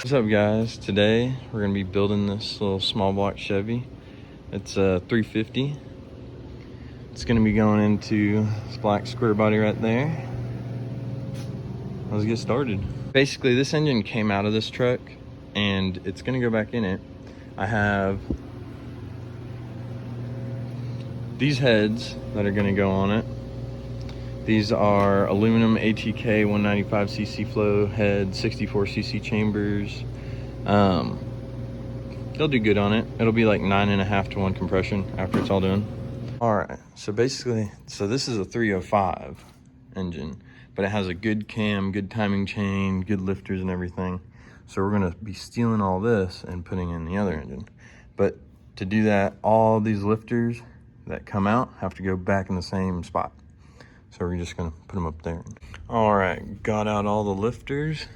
What's up guys? Today we're going to be building this little small block Chevy. It's a 350. It's going to be going into this black square body right there. Let's get started. Basically this engine came out of this truck and it's going to go back in it. I have these heads that are going to go on it. These are aluminum ATK 195cc flow head, 64cc chambers. They'll do good on it. It'll be like 9.5 to 1 compression after it's all done. All right, so basically, this is a 305 engine, but it has a good cam, good timing chain, good lifters and everything. So we're gonna be stealing all this and putting in the other engine. But to do that, all these lifters that come out have to go back in the same spot. So we're just gonna put them up there. All right, got out all the lifters.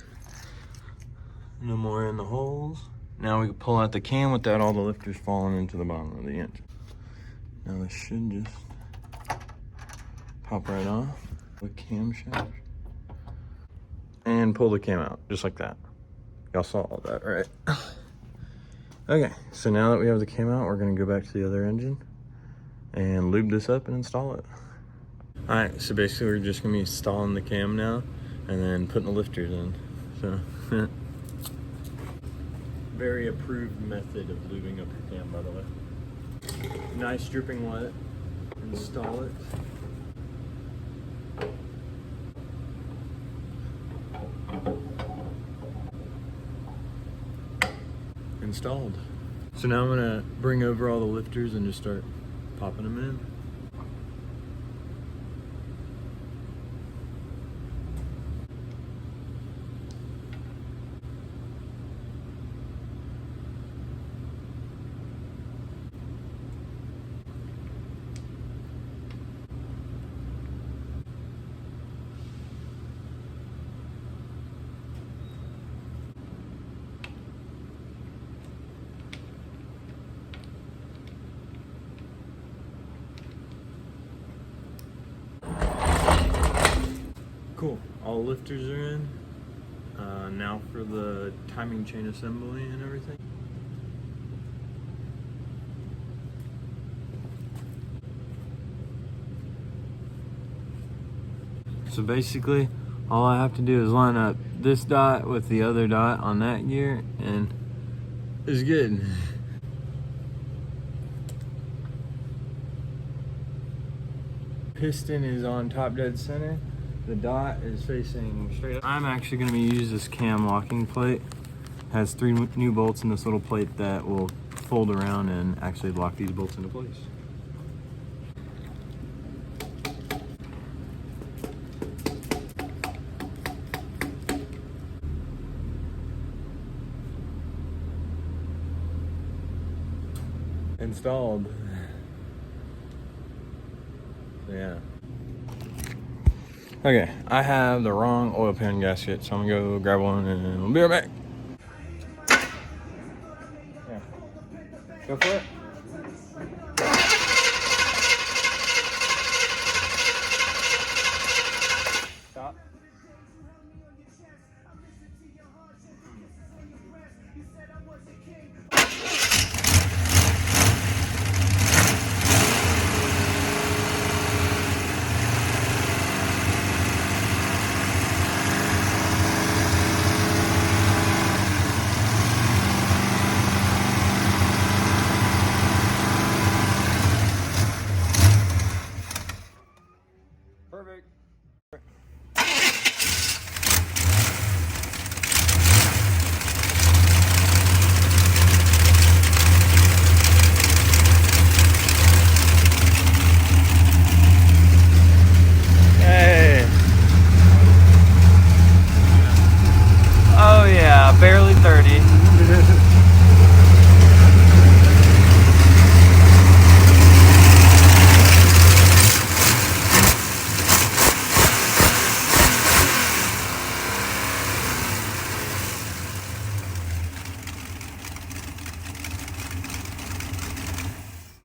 No more in the holes. Now we can pull out the cam without all the lifters falling into the bottom of the engine. Now this should just pop right off with camshaft. And pull the cam out, just like that. Y'all saw all that, right? Okay, so now that we have the cam out, we're gonna go back to the other engine and lube this up and install it. All right, so basically we're just gonna be installing the cam now and then putting the lifters in, so. Very approved method of lubing up your cam, by the way. Nice dripping wet, install it. Installed. So now I'm gonna bring over all the lifters and just start popping them in. Cool, all lifters are in. Now for the timing chain assembly and everything. So basically, all I have to do is line up this dot with the other dot on that gear and it's good. Piston is on top dead center. The dot is facing straight up. I'm actually going to use this cam locking plate. It has 3 new bolts in this little plate that will fold around and actually lock these bolts into place. Installed. So yeah. Okay, I have the wrong oil pan gasket, so I'm gonna go grab one and we'll be right back. Yeah. Go for it. Stop. Perfect.